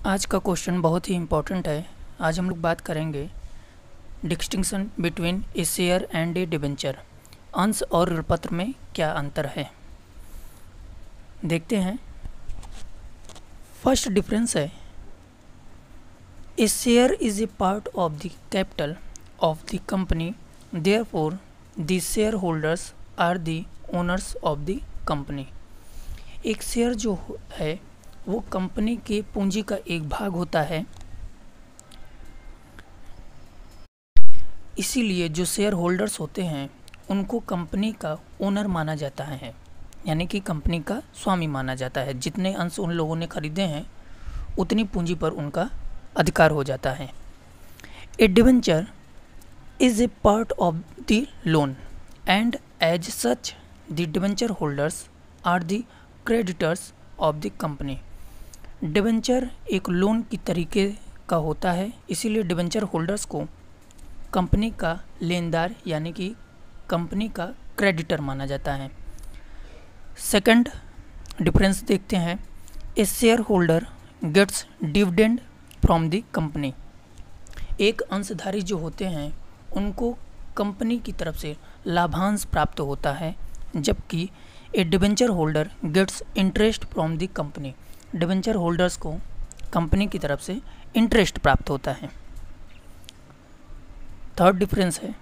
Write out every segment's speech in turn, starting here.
आज का क्वेश्चन बहुत ही इम्पोर्टेंट है। आज हम लोग बात करेंगे distinction between A share and A debenture. अंश और ऋणपत्र में क्या अंतर है, देखते हैं। फर्स्ट डिफरेंस है, a share is a part of the capital of the company, therefore the share holders are the owners of the company. एक शेयर जो है वो कंपनी के पूंजी का एक भाग होता है, इसीलिए जो शेयर होल्डर्स होते हैं उनको कंपनी का ओनर माना जाता है, यानी कि कंपनी का स्वामी माना जाता है। जितने अंश उन लोगों ने खरीदे हैं उतनी पूंजी पर उनका अधिकार हो जाता है। A debenture is a part of the loan and as such the debenture holders are the creditors of the company. Debenture एक लोन की तरीके का होता है, इसीलिए डिबेंचर होल्डर्स को कंपनी का लेनदार यानी कि कंपनी का क्रेडिटर माना जाता है। सेकंड डिफरेंस देखते हैं, a share holder gets dividend from the company. एक अंशधारी जो होते हैं उनको कंपनी की तरफ से लाभांश प्राप्त होता है, जबकि a debenture holder gets interest from the company. Debenture holders को कंपनी की तरफ से इंटरेस्ट प्राप्त होता है। थर्ड डिफरेंस है,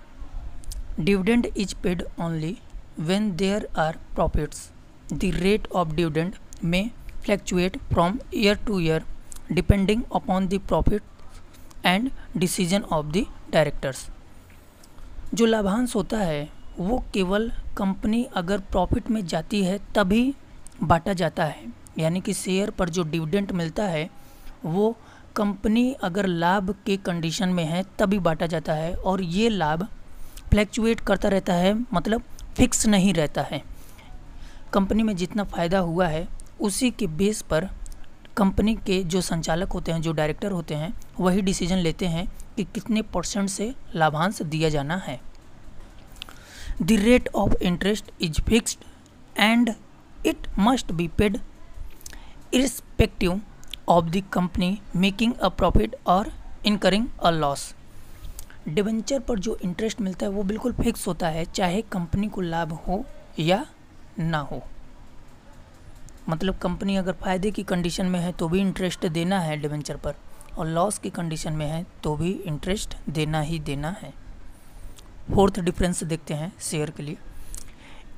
dividend is paid only when there are profits. The rate of dividend may fluctuate from year to year depending upon the profit and decision of the directors. जो लाभांश होता है वो केवल कंपनी अगर प्रॉफिट में जाती है तभी बांटा जाता है, यानी कि शेयर पर जो डिविडेंड मिलता है वो कंपनी अगर लाभ के कंडीशन में है तभी बांटा जाता है, और ये लाभ फ्लैक्चुएट करता रहता है, मतलब फिक्स नहीं रहता है। कंपनी में जितना फ़ायदा हुआ है उसी के बेस पर कंपनी के जो संचालक होते हैं, जो डायरेक्टर होते हैं, वही डिसीजन लेते हैं कि कितने % से लाभांश दिया जाना है। The rate of interest is fixed and it must be paid irrespective of the company making a profit or incurring a loss। Debenture पर जो इंटरेस्ट मिलता है वो बिल्कुल फिक्स होता है, चाहे कंपनी को लाभ हो या ना हो। मतलब कंपनी अगर फ़ायदे की कंडीशन में है तो भी इंटरेस्ट देना है डिबेंचर पर, और लॉस की कंडीशन में है तो भी इंटरेस्ट देना ही देना है। फोर्थ डिफरेंस देखते हैं शेयर के लिए,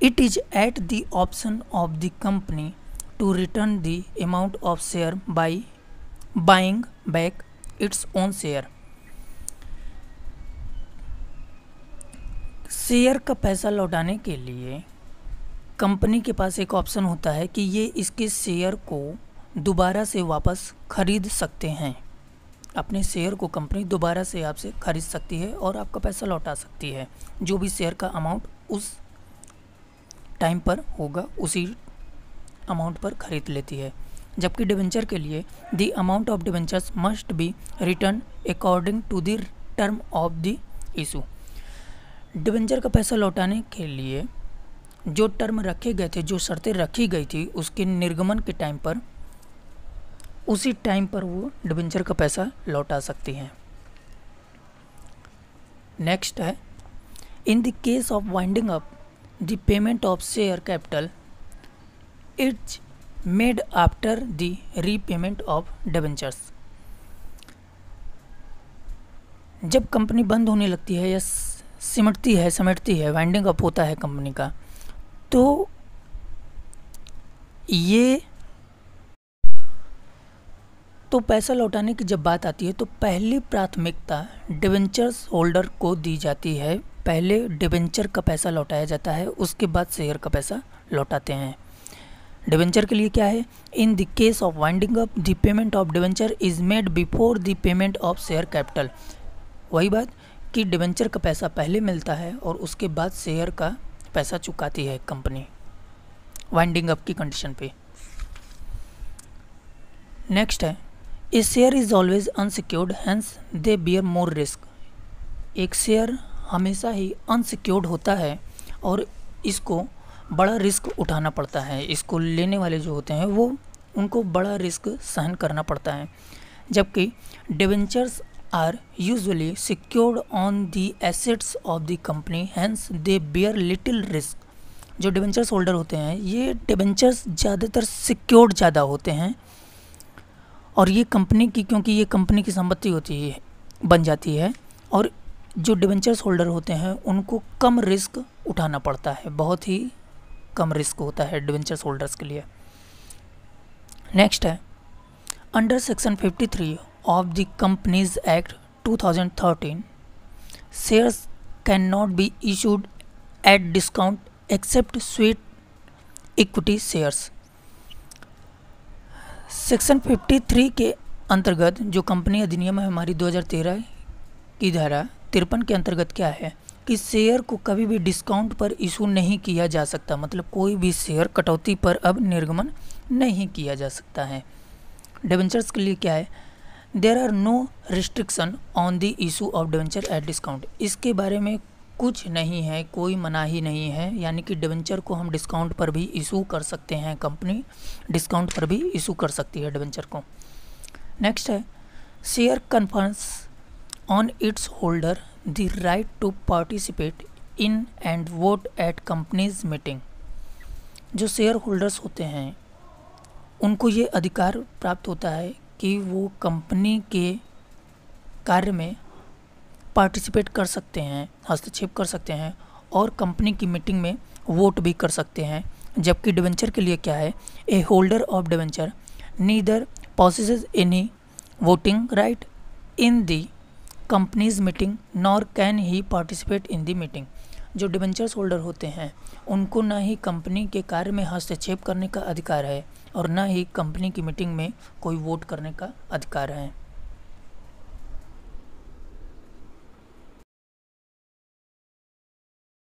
it is at the option of the company to return the amount of share by buying back its own share। Share का पैसा लौटाने के लिए कंपनी के पास एक ऑप्शन होता है कि ये इसके शेयर को दोबारा से वापस खरीद सकते हैं। अपने शेयर को कंपनी दोबारा से आपसे खरीद सकती है और आपका पैसा लौटा सकती है। जो भी शेयर का अमाउंट उस टाइम पर होगा उसी अमाउंट पर खरीद लेती है। जबकि डिबेंचर के लिए the amount of debentures must be return according to the term of the issue. Debenture का पैसा लौटाने के लिए जो टर्म रखे गए थे, जो शर्तें रखी गई थी, उसके निर्गमन के टाइम पर उसी टाइम पर वो डिबेंचर का पैसा लौटा सकती हैं। नेक्स्ट है, in the case of winding up the payment of share capital it's made after the repayment of debentures. जब कंपनी बंद होने लगती है या समेटती है, वाइंडिंग अप होता है कंपनी का, तो पैसा लौटाने की जब बात आती है तो पहली प्राथमिकता डिबेंचर्स होल्डर को दी जाती है। पहले डिबेंचर का पैसा लौटाया जाता है, उसके बाद शेयर का पैसा लौटाते हैं। डिबेंचर के लिए क्या है, in the case of winding up the payment of debenture is made before the payment of share capital. वही बात कि डिबेंचर का पैसा पहले मिलता है और उसके बाद शेयर का पैसा चुकाती है कंपनी वाइंडिंग अप की कंडीशन पे। नेक्स्ट है, a share is always unsecured hence they bear more risk. एक शेयर हमेशा ही अनसिक्योर्ड होता है और इसको बड़ा रिस्क उठाना पड़ता है। इसको लेने वाले जो होते हैं वो उनको बड़ा रिस्क सहन करना पड़ता है। जबकि debentures are usually secured on the assets of the company, hence they bear little risk. जो डिवेंचर्स होल्डर होते हैं, ये डिवेंचर्स ज़्यादातर सिक्योर्ड ज़्यादा होते हैं और ये कंपनी की, क्योंकि ये कंपनी की संपत्ति होती है, बन जाती है, और जो डिवेंचर्स होल्डर होते हैं उनको कम रिस्क उठाना पड़ता है, बहुत ही कम रिस्क होता है डिवेंचर्स होल्डर्स के लिए। नेक्स्ट है, under section 53 of the companies act 2013 shares can not be issued at discount except sweet equity shares. Section 53 के अंतर्गत जो कंपनी अधिनियम है हमारी 2013 की धारा 53 के अंतर्गत क्या है कि शेयर को कभी भी डिस्काउंट पर इशू नहीं किया जा सकता, मतलब कोई भी शेयर कटौती पर अब निर्गमन नहीं किया जा सकता है। डिवेंचर्स के लिए क्या है, there are no restriction on the issue of debenture at discount. इसके बारे में कुछ नहीं है, कोई मनाही नहीं है, यानी कि डिवेंचर को हम डिस्काउंट पर भी इशू कर सकते हैं, कंपनी डिस्काउंट पर भी इशू कर सकती है डिवेंचर को। नेक्स्ट है, share confers on its holder the right to participate in and vote at companies meeting. जो शेयर होल्डर्स होते हैं उनको ये अधिकार प्राप्त होता है कि वो कंपनी के कार्य में पार्टिसिपेट कर सकते हैं, हस्तक्षेप कर सकते हैं और कंपनी की मीटिंग में वोट भी कर सकते हैं। जबकि डिवेंचर के लिए क्या है, a holder of debenture neither possesses any voting right in the company's meeting nor can he participate in the meeting. जो डिवेंचर्स होल्डर होते हैं उनको ना ही कंपनी के कार्य में हस्तक्षेप करने का अधिकार है और ना ही कंपनी की मीटिंग में कोई वोट करने का अधिकार है।